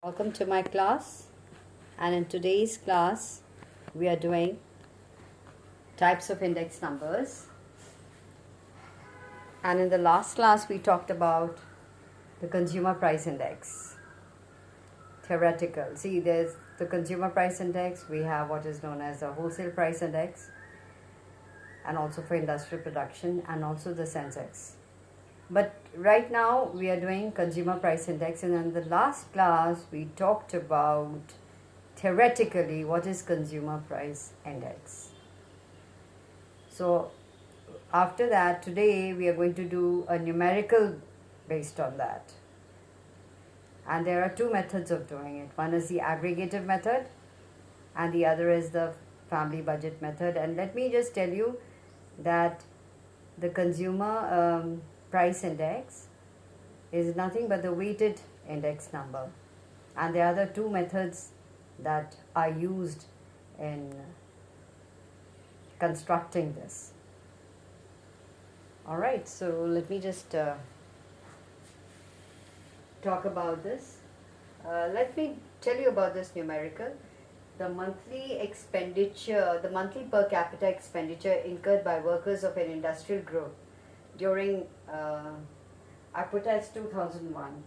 Welcome to my class, and in today's class we are doing types of index numbers. And in the last class we talked about the consumer price index. Theoretical. See, there's the consumer price index, we have what is known as the wholesale price index, and also for industrial production, and also the Sensex. But right now we are doing consumer price index, and in the last class we talked about theoretically what is consumer price index. So after that, today we are going to do a numerical based on that. And there are two methods of doing it. One is the aggregative method and the other is the family budget method. And let me just tell you that the consumer price index is nothing but the weighted index number, and there are the two methods that are used in constructing this. Alright, so let me just talk about this. Let me tell you about this numerical. The monthly expenditure, the monthly per capita expenditure incurred by workers of an industrial group during, I put as 2001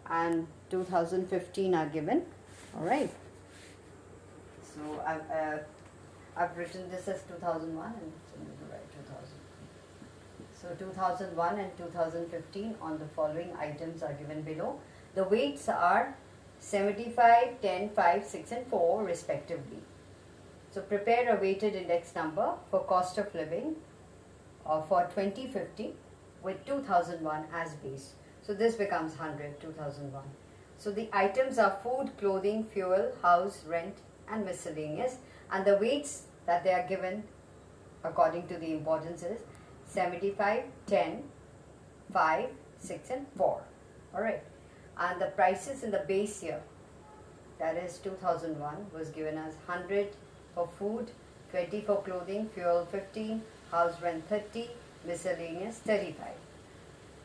and 2015 are given. Alright, so I've written this as 2001 and write 2000. So 2001 and 2015 on the following items are given below. The weights are 75, 10, 5, 6 and 4 respectively. So prepare a weighted index number for cost of living for 2050 with 2001 as base. So this becomes 100, 2001. So the items are food, clothing, fuel, house, rent and miscellaneous, and the weights that they are given according to the importance is 75, 10, 5, 6 and 4. Alright. And the prices in the base year, that is 2001, was given as 100 for food, 20 for clothing, fuel 15, house rent 30, miscellaneous 35.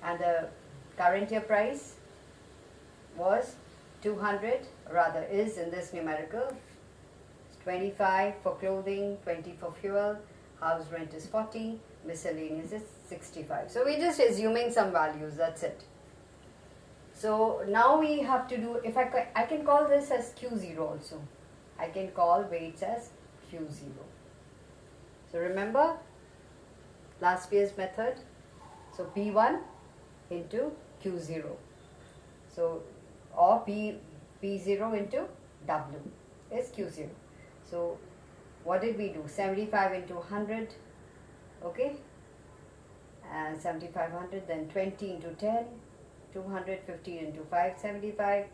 And the current year price was 200, rather is in this numerical, 25 for clothing, 20 for fuel, house rent is 40, miscellaneous is 65. So we're just assuming some values, that's it. So now we have to do, if I can call this as Q0 also. I can call weights as Q0. So remember last year's method. So P1 into Q0. So or P0 into W is Q0. So what did we do? 75 into 100, okay, and 7500, then 20 into 10, 250 into 5, 75,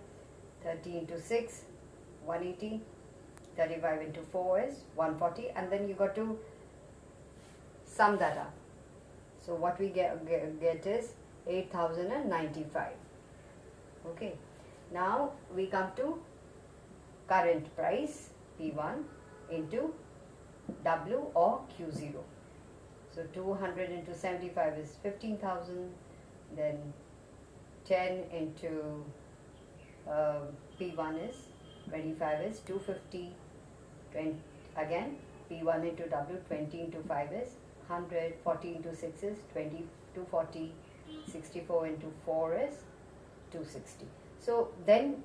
30 into 6, 180, 35 into 4 is 140, and then you got to sum that up. So what we get is 8095. Okay, now we come to current price P1 into W or Q0. So 200 into 75 is 15,000, then 10 into P1 is 25 is 250, 20, again P1 into W, 20 into 5 is 100, 40 into 6 is 20, 240, 64 into 4 is 260. So then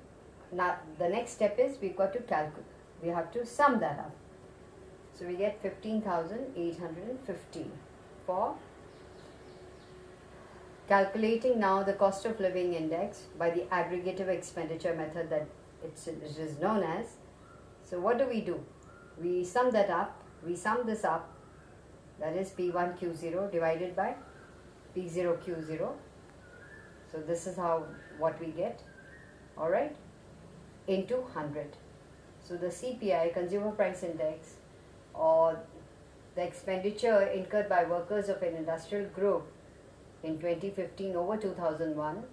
now the next step is we've got to calculate, we have to sum that up. So we get 15,815 for calculating now the cost of living index by the aggregative expenditure method that it is known as. So what do? We sum that up, we sum this up, that is P1 Q0 divided by P0 Q0. So this is how what we get, alright, into 100. So the CPI, Consumer Price Index, or the expenditure incurred by workers of an industrial group in 2015 over 2001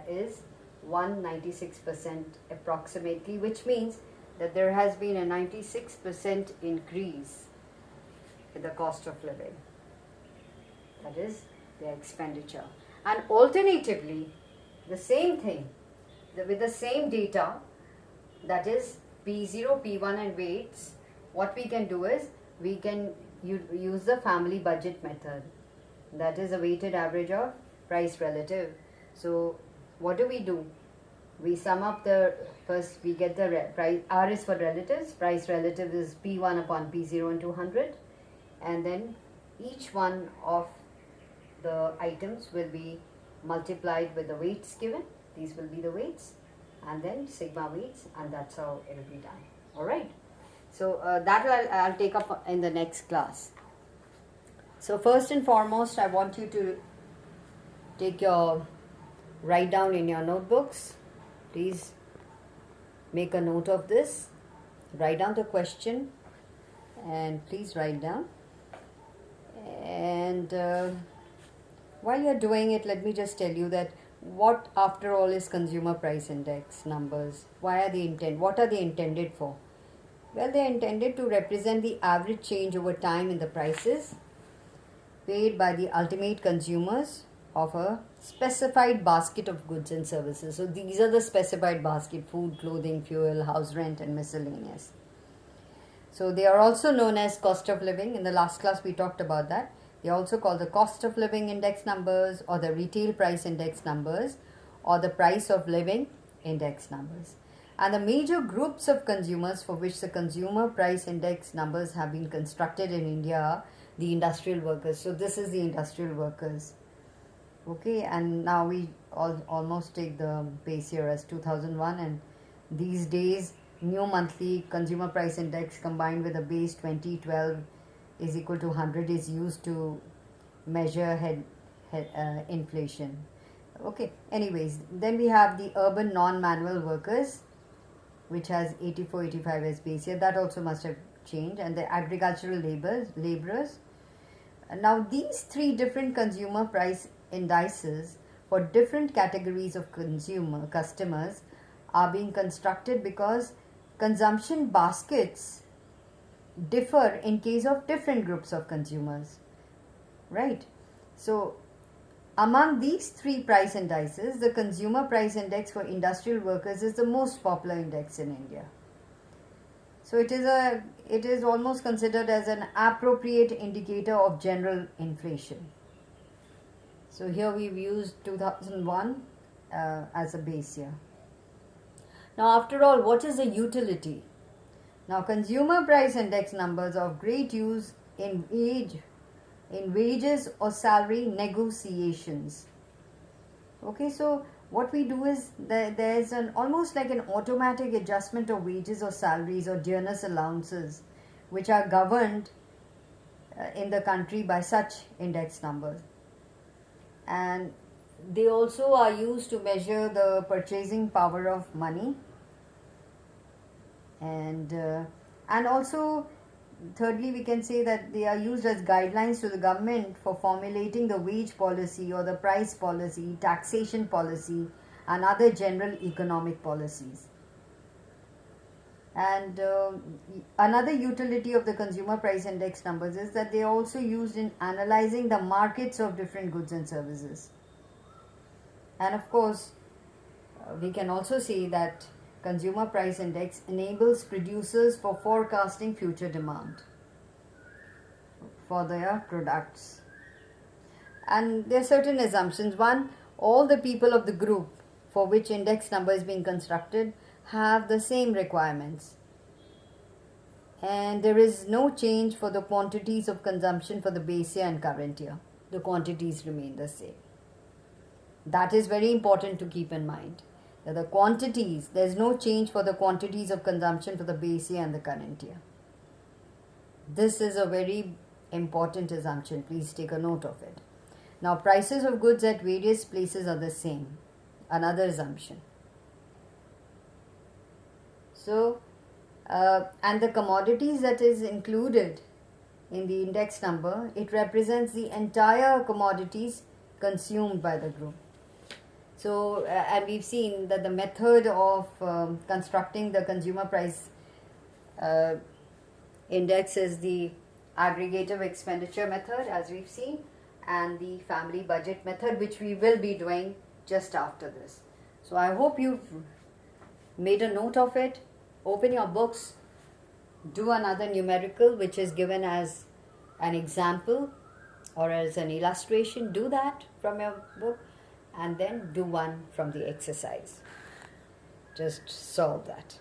is 196% approximately, which means that there has been a 96% increase in the cost of living, that is the expenditure. And alternatively, the same thing with the same data, that is P0, P1 and weights, what we can do is we can use the family budget method. That is a weighted average of price relative. So what do? We sum up the, first we get the price, R is for relatives, price relative is P1 upon P0 into 100, and then each one of the items will be multiplied with the weights given. These will be the weights, and then sigma weights, and that's how it will be done. Alright. So that I'll take up in the next class. So first and foremost, I want you to write down in your notebooks. Please make a note of this. Write down the question, and please write down. And while you're doing it, let me just tell you that what after all is consumer price index numbers? What are they intended for? Well, they are intended to represent the average change over time in the prices paid by the ultimate consumers of a specified basket of goods and services. So these are the specified basket: food, clothing, fuel, house rent and miscellaneous. So they are also known as cost of living. In the last class we talked about that. They are also called the cost of living index numbers, or the retail price index numbers, or the price of living index numbers. And the major groups of consumers for which the consumer price index numbers have been constructed in India are the industrial workers. So this is the industrial workers. Okay, and now we almost take the base year as 2001, and these days new monthly consumer price index combined with the base 2012 is equal to 100 is used to measure inflation. Okay, anyways, then we have the urban non-manual workers, which has 84-85 as base year. That also must have changed. And the agricultural laborers. Now these three different consumer price indices for different categories of customers are being constructed because consumption baskets differ in case of different groups of consumers, right? So among these three price indices, the consumer price index for industrial workers is the most popular index in India. So it is almost considered as an appropriate indicator of general inflation. So here we've used 2001 as a base year. Now after all, what is a utility? Now consumer price index numbers are of great use in wages or salary negotiations. Okay, so what we do is there's almost like an automatic adjustment of wages or salaries or dearness allowances, which are governed in the country by such index numbers. And they also are used to measure the purchasing power of money, and also thirdly, we can say that they are used as guidelines to the government for formulating the wage policy or the price policy, taxation policy, and other general economic policies. And another utility of the consumer price index numbers is that they are also used in analyzing the markets of different goods and services. And of course, we can also say that consumer price index enables producers for forecasting future demand for their products. And there are certain assumptions. One, all the people of the group for which index number is being constructed have the same requirements. And there is no change for the quantities of consumption for the base year and current year. The quantities remain the same. That is very important to keep in mind. The quantities, there is no change for the quantities of consumption for the base year and the current year. This is a very important assumption. Please take a note of it. Now, prices of goods at various places are the same. Another assumption. So, and the commodities that is included in the index number, it represents the entire commodities consumed by the group. So, and we've seen that the method of constructing the consumer price index is the aggregative expenditure method, as we've seen, and the family budget method, which we will be doing just after this. So I hope you've made a note of it. Open your books, do another numerical which is given as an example or as an illustration. Do that from your book and then do one from the exercise. Just solve that.